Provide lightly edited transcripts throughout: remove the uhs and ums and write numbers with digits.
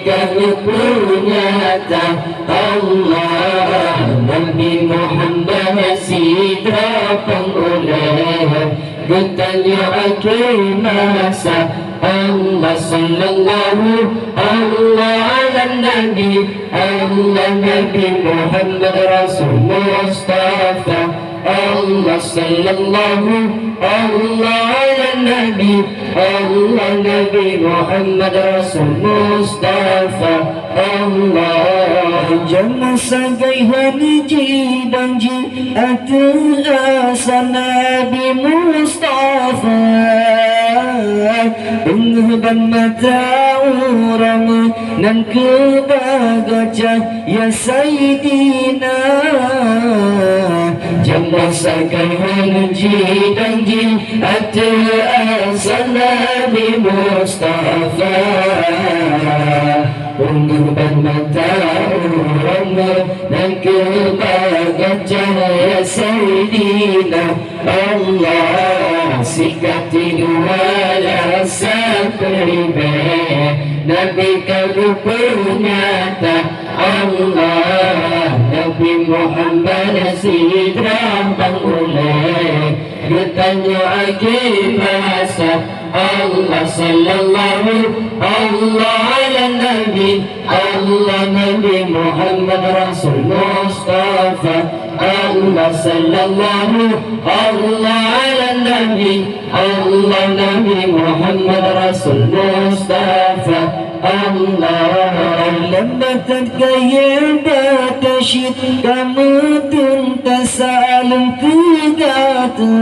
kamu punyata Allah Nabi Muhammad sidra pengoleh bertanya akhir masa Allah sallallahu Allah ala Nabi Allah Nabi Muhammad Rasul Mustafa Allah sallallahu Allah ala Nabi Allah Nabi Muhammad Rasul Mustafa Allah jangan sagai haniji danji asa Nabi Mustafa penghuban mata orang nan kebagacah ya Sayyidina jangan sagai haniji danji asa Nabi Mustafa penghuban mata orang nan kebagacah ya Sayyidina Allah sikati wala sakribe Nabi kamu punyata Allah Nabi Muhammad sidra pengoleh bertanya akhir masa Allah sallallahu Allah ala Nabi Allah Nabi Muhammad Rasul Mustafa Allah sallallahu Allah ala Nabi Allah Nabi Muhammad Rasul Mustafa Allah lembatan kaya batasyid kamu tuntas alam kegata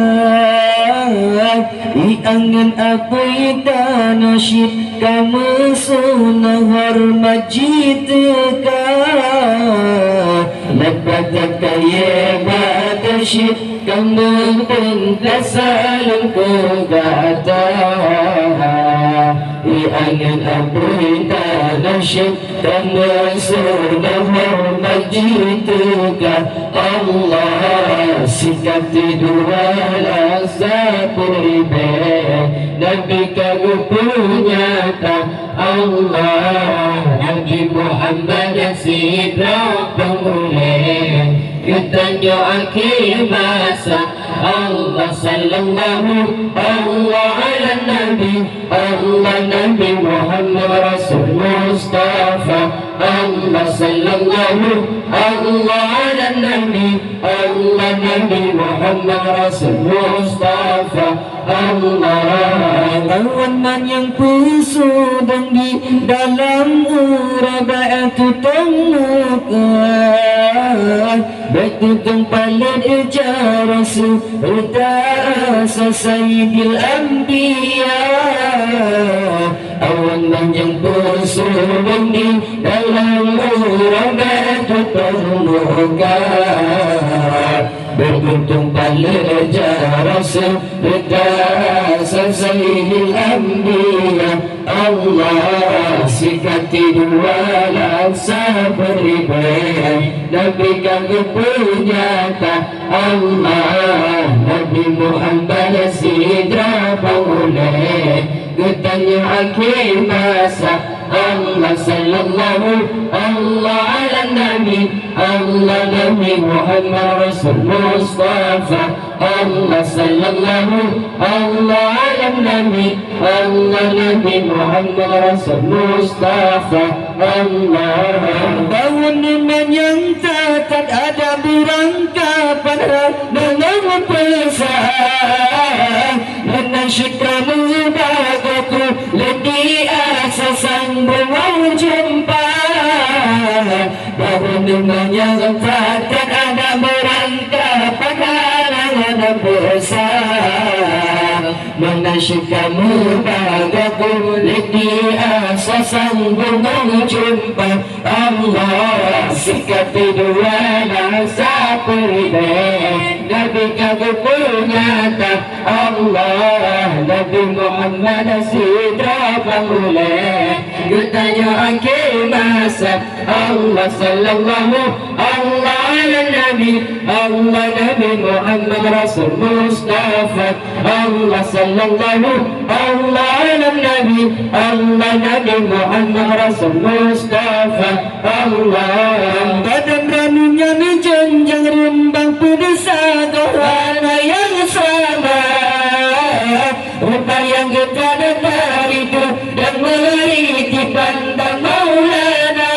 iangan apa dan nasyid kamu sunah hormat jitaka lembatan kaya batasyid kamu tuntas alam kegata iangan apa dan nasyid kamu sunah hormat jitaka Allah sikati dua rasa peribe Nabi kamu punyata Allah Nabi Muhammad sidra pengoleh kitanya akhir masa Allah sallallahu Allah ala Nabi Allah Nabi Muhammad Rasul Mustafa Allah sallallahu Allah ala Nabi Allah Nabi Muhammad Rasul Mustafa Allah lawanan yang pusudang di dalam urabaatu temukan betutung paling ijara Rasa Sayyidil Anbiya awan yang bersurung di dalam urabaatu temukan beruntung paling ijara Rasa Sayyidil Anbiya Allah sikati dua laksa beribadah Nabi kamu punyata Allah Nabi Muhammad sidra pengoleh getanya akhir masa Allah sallallahu Allah ala Nabi Allah Nabi Muhammad Rasul Mustafa Allah sallallahu Allah ala Nabi Allah Nabi Muhammad Rasul Mustafa Allah bangun iman yang tak ada berangkapan dengan pesan dengan syukramu bagaku lebih asasan berwajib jumpa bangun iman yang tak ada berangkapan dengan pesan menasyikamu bagaku lebih asasan berwajib jumpa Allah sikati dua nasa peribe Nabi kamu punyata Allah Nabi Muhammad sidra pengoleh getanya akhir masa Allah sallallahu Allah ala Nabi Allah Nabi Muhammad Rasul Mustafa Allah sallallahu Allah Nabi Allah Nabi Muhammad Rasul Mustafa Allah badan beraninya menjenjang rembang pedesa Tuhan yang sama rupa yang kita dengar itu dan meneliti pandang Maulana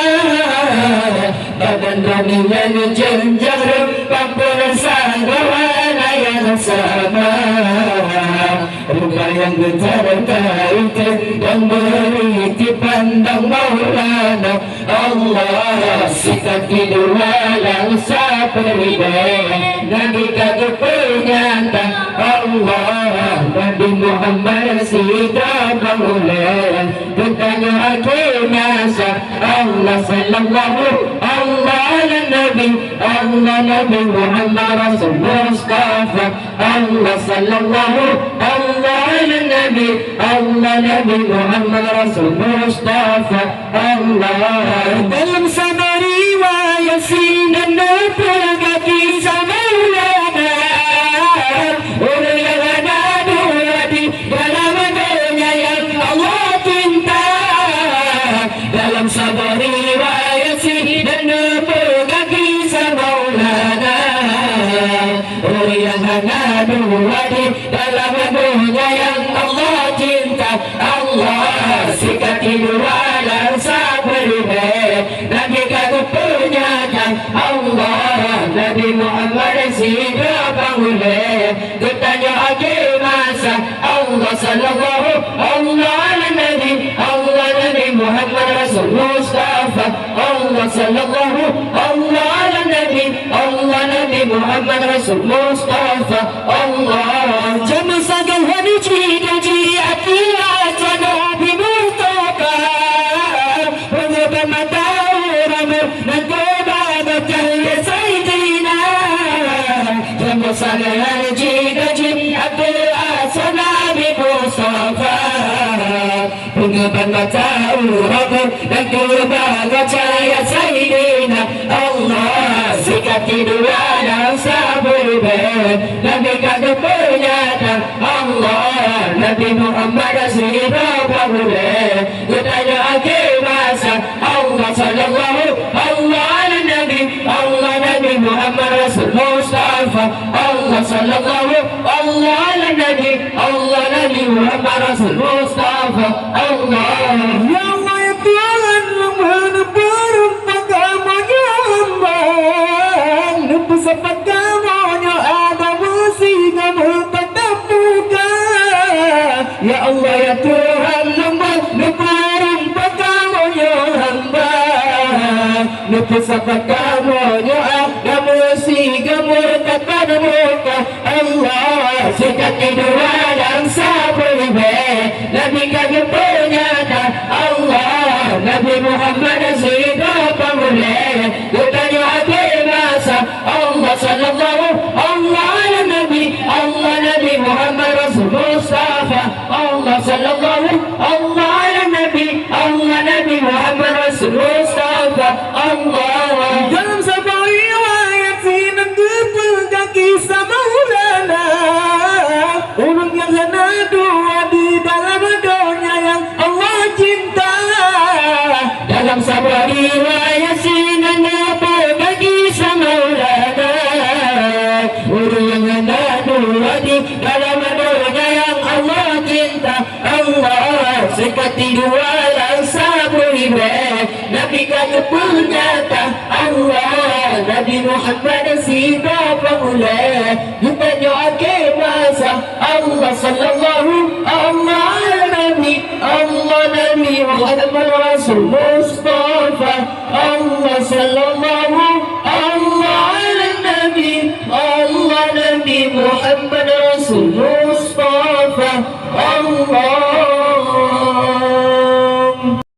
badan beraninya menjenjang rembang pedesa Tuhan yang sama rupa yang kita dengar itu dan meneliti pandang Maulana Allah sikap hidup yang seperti Nabi kagak penyata Allah Nabi Muhammad Sida Maulana bertanya akhirnya Allah sallallahu Allah Nabi Allah Nabi Muhammad Rasul Mustafa Allah sallallahu Allah Nabi Allah Nabi Muhammad Rasul Mustafa Allah dalam sana riwayat sinan tergati sama ulama orang yang ada di dalam dunia yang Allah cinta dalam sana riwayat sinan tergati sama ulama orang yang ada di dalam dunia yang Allah cinta Allah sikat dua dan sabar Nabi kagak penyata Allah Nabi Muhammad Sida Bangule bertanya akhir masa Allah sallallahu Allah Nabi Allah Nabi Muhammad Rasul Mustafa Allah sallallahu Allah Nabi Allah Nabi Muhammad Rasul Mustafa Allah jama sagal hadi ji ati Nabi Mustafa penyebar mata orang dan kebabat ya Sayyidina jama sagal hadi ji ati Nabi Mustafa penyebar mata orang dan kebabat ya Sayyidina Allah sikat dua dan sabar Nabi kagak penyata Allah Nabi Muhammad Sida Bangule bertanya akhir masa Allah sallallahu Allah Nabi Allah Nabi Muhammad Rasul Mustafa Allah sallallahu Allah Nabi Allah Nabi Muhammad Rasul Mustafa Allah ya Allah ya Tuhan lemah berempat kamunya lembang nepesapat kamunya ada musik kamu tetap buka ya Allah ya Tuhan lemah berempat kamunya hamba nepesapat kamunya ada musik kamu tetap buka Allah sikat dua dan sabar Nabi kagak penyata Allah Nabi Muhammad Sida Bangule bertanya akhir masa Allah sallallahu Allah Nabi Allah Nabi Muhammad Rasul Mustafa Allah sallallahu Allah Nabi Allah Nabi Muhammad Rasul Mustafa Allah dalam sebuah riwayat sinan terpegang kisah Maulana orang yang hana dua di dalam dunia yang Allah cinta dalam sebuah riwayat sinan terpegang kisah Maulana orang yang hana dua di dalam dunia yang Allah cinta Allah sikat dua dan sabar Nabi kagak penyata Allah Nabi Muhammad Sida Bangule bertanya akhir masa Allah sallallahu Allah Nabi Allah Nabi Muhammad Rasul Mustafa Allah sallallahu Allah Nabi Allah Nabi Muhammad Rasul Mustafa Allah